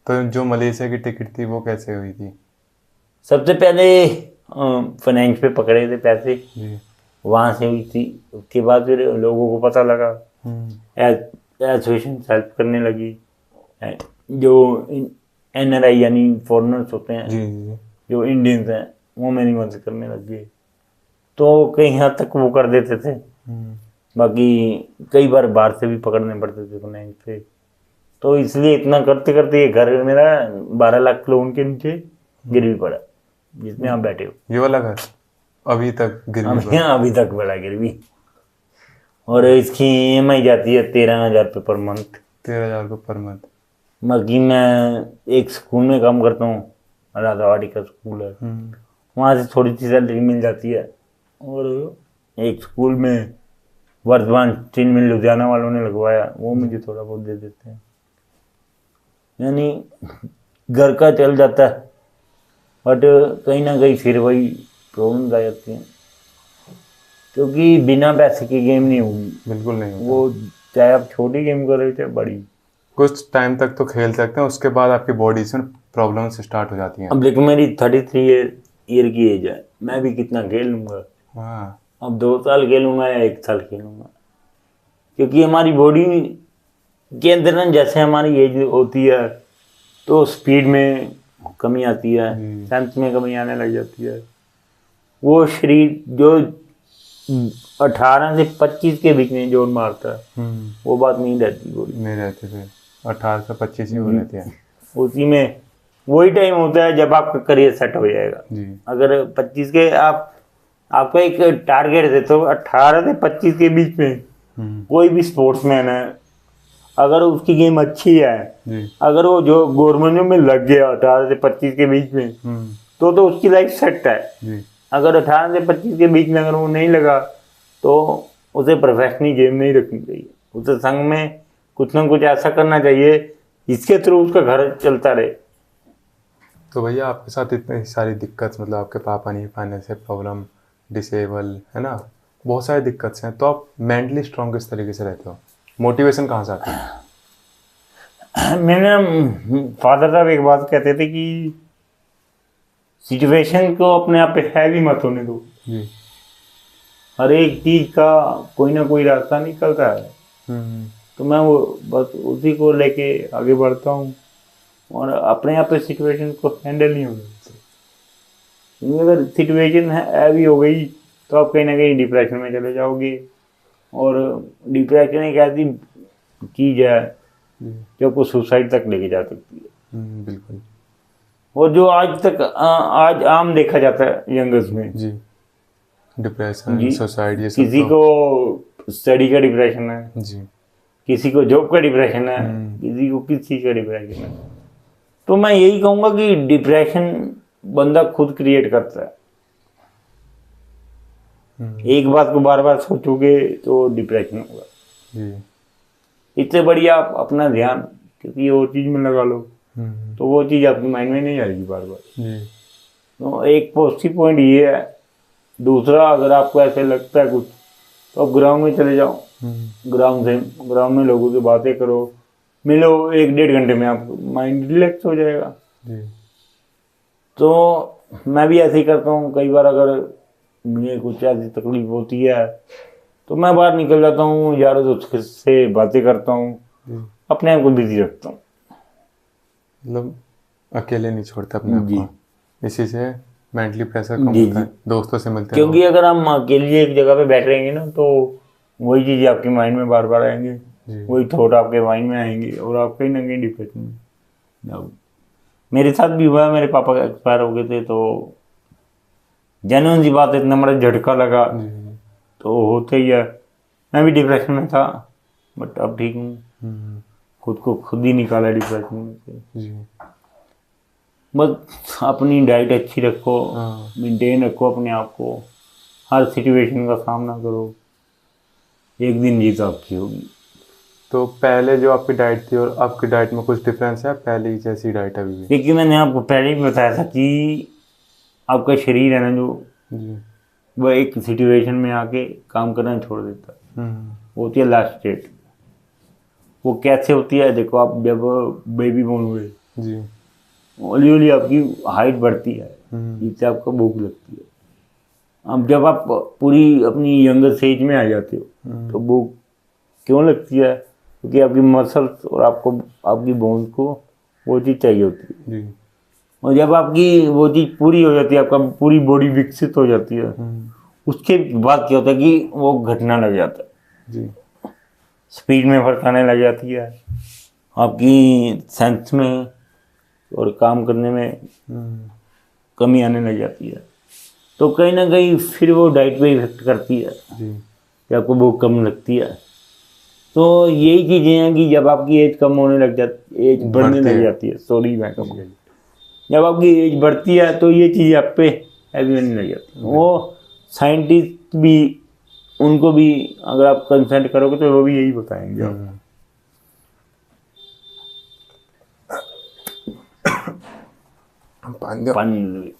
तो जो मलेशिया की टिकट थी वो कैसे हुई थी? सबसे पहले फाइनेंस पे पकड़े थे पैसे, जी। वहाँ से हुई थी। उसके बाद फिर लोगों को पता लगा, एसोसिएशन हेल्प करने लगी। जो NRI यानी फॉरेनर्स होते हैं, जी जी। जो इंडियंस हैं, वो मेरी मदद करने लग गए। तो कई हद तक वो कर देते थे। बाकी कई बार बाहर से भी पकड़ने पड़ते थे फाइनेंस पे। तो इसलिए इतना करते करते ये घर मेरा 12 लाख लोन के नीचे गिरवी पड़ा, जिसमें आप बैठे हो। ये वाला घर अभी तक गिरवी पर? अभी तक बड़ा गिरवी। और इसकी EMI जाती है 13,000 रुपये पर मंथ। 13,000 रुपये पर मंथ? बाकी मैं एक स्कूल में काम करता हूँ, राधावाड़ी का स्कूल है, वहाँ से थोड़ी सी सैलरी मिल जाती है। और एक स्कूल में वर्धमान चिन्ह में लुधियाना वालों ने लगवाया, वो मुझे थोड़ा बहुत दे देते हैं। यानी घर का चल जाता है, बट कहीं ना कहीं फिर वही प्रॉब्लम आ जाती हैं, क्योंकि बिना पैसे की गेम नहीं होगी। बिल्कुल नहीं होता। वो चाहे आप छोटी गेम कर रहे थे बड़ी। कुछ टाइम तक तो खेल सकते हैं, उसके बाद आपकी बॉडी से प्रॉब्लम्स स्टार्ट हो जाती हैं। अब देखो मेरी 33 ईयर की एज है, मैं भी कितना खेल लूँगा। हाँ। अब 2 साल खेलूँगा या 1 साल खेलूँगा, क्योंकि हमारी बॉडी के अंदर ना, जैसे हमारी एज होती है तो स्पीड में कमी आती है, स्ट्रेंथ में कमी आने लग जाती है। वो शरीर जो 18 से 25 के बीच में जोर मारता है, वो बात नहीं रहती बॉडी। नहीं रहते फिर 18 से 25 ही हो रहते हैं। उसी में वही टाइम होता है जब आपका करियर सेट हो जाएगा। जी। अगर 25 के आपको एक टारगेट दे, तो 18 से 25 के बीच में कोई भी स्पोर्ट्समैन है, अगर उसकी गेम अच्छी है, अगर वो जो गवर्नमेंट में लग गया 18 से 25 के बीच में, तो उसकी लाइफ सेट है। अगर 18 से 25 के बीच में अगर वो नहीं लगा, तो उसे प्रोफेशनल गेम नहीं रखनी चाहिए। उसे संग में कुछ ना कुछ ऐसा करना चाहिए जिसके थ्रू उसका घर चलता रहे। तो भैया आपके साथ इतनी सारी दिक्कत, मतलब आपके पापा नहीं पाने से प्रॉब्लम, डिसेबल है ना, बहुत सारी दिक्कत हैं, तो आप मेंटली स्ट्रॉन्ग किस तरीके से रहते हो? मोटिवेशन कहाँ से आती है? मेरे फादर साहब एक बात कहते थे कि सिचुएशन को अपने आप पे हैवी मत होने दो। जी। हर एक चीज का कोई ना कोई रास्ता निकलता है। तो मैं वो बस उसी को लेके आगे बढ़ता हूँ, और अपने आप पे सिचुएशन को हैंडल नहीं होने देते। क्योंकि अगर सिचुएशन हैवी हो गई तो आप कहीं ना कहीं डिप्रेशन में चले जाओगे। और डिप्रेशन एक ऐसी चीज है जो आपको सुसाइड तक लेके जा सकती है। बिल्कुल। और जो आज आम देखा जाता है यंगर्स में जी, डिप्रेशन, सुसाइड, ये सब। किसी को स्टडी का डिप्रेशन है जी, किसी को जॉब का डिप्रेशन है, किसी को किस चीज का डिप्रेशन है। तो मैं यही कहूँगा कि डिप्रेशन बंदा खुद क्रिएट करता है। एक बात को बार बार सोचोगे तो डिप्रेशन होगा। जी। इससे बढ़िया आप अपना ध्यान किसी और चीज में लगा लो, तो वो चीज आपके माइंड में नहीं आएगी बार बार। जी। तो एक पॉजिटिव पॉइंट ये है। दूसरा, अगर आपको ऐसे लगता है कुछ, तो आप ग्राउंड में चले जाओ। ग्राउंड में लोगों से बातें करो, मिलो, 1-1.5 घंटे में आपका माइंड रिलैक्स हो जाएगा। जी। तो मैं भी ऐसे ही करता हूँ। कई बार अगर मुझे कुछ ऐसी तकलीफ होती है तो मैं बाहर निकल जाता हूँ, यारों दोस्तों से बातें करता हूँ, अपने आप को बिजी रखता हूँ। मतलब अकेले नहीं छोड़ते अपने आप को, इसी से मेंटली प्रेशर कम होता है, दोस्तों से मिलते हैं। क्योंकि अगर हम अकेले एक जगह पे बैठ रहेंगे ना, तो वही चीज़ आपके माइंड में बार बार आएंगे, वही थॉट आपके माइंड में आएंगे, और आप कहीं ना कहीं डिप्रेशन में जाओगे। मेरे साथ भी हुआ है, मेरे पापा एक्सपायर हो गए थे, तो जेन्युइन सी बात है, इतना बड़ा झटका लगा तो होते ही है। मैं भी डिप्रेशन में था, बट अब ठीक हूँ। खुद को खुद ही निकाला डिप्रेशन में से। बस अपनी डाइट अच्छी रखो, मेंटेन रखो अपने आप को, हर सिचुएशन का सामना करो, एक दिन जीत आपकी होगी। तो पहले जो आपकी डाइट थी और आपकी डाइट में कुछ डिफरेंस है? पहले ही जैसी डाइट अभी भी? देखिए, मैंने आपको पहले ही बताया था कि आपका शरीर है ना, जो वह एक सिचुएशन में आके काम करना छोड़ देता है। वो होती है लास्ट स्टेट। वो कैसे होती है? देखो, आप जब बेबी बोर्न हुए जी। हौली हौली आपकी हाइट बढ़ती है, हम्म। जिससे आपको भूख लगती है। अब जब आप पूरी अपनी यंगर एज में आ जाते हो तो भूख क्यों लगती है? क्योंकि आपकी मसल्स और आपको आपकी बोन्स को वो चीज़ चाहिए होती है। जी। और जब आपकी वो चीज़ पूरी हो जाती है, आपका पूरी बॉडी विकसित हो जाती है, उसके बाद क्या होता है कि वो घटना लग जाता है, जी। स्पीड में फर्क आने लग जाती है, आपकी सेंस में और काम करने में कमी आने लग जाती है। तो कहीं ना कहीं फिर वो डाइट पे इफेक्ट करती है जी। कि आपको भूख कम लगती है। तो यही चीज़ें हैं कि जब आपकी एज कम होने लग जाती, एज बढ़ने बढ़ती लग है। जाती है, सॉरी मैं कहूँ, जब आपकी एज बढ़ती है तो ये चीज़ आप पे हैवी होने लग जाती है। वो साइंटिस्ट भी, उनको भी अगर आप कंसल्ट करोगे तो वो भी यही बताएंगे आपको। पानी दो। पानी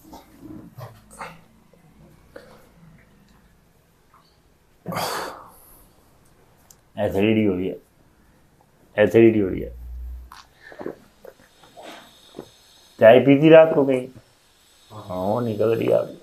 एसिडिटी हो रही है, एसिडिटी हो रही है। चाय पी थी रात को कहीं? हाँ निकल रही है आप।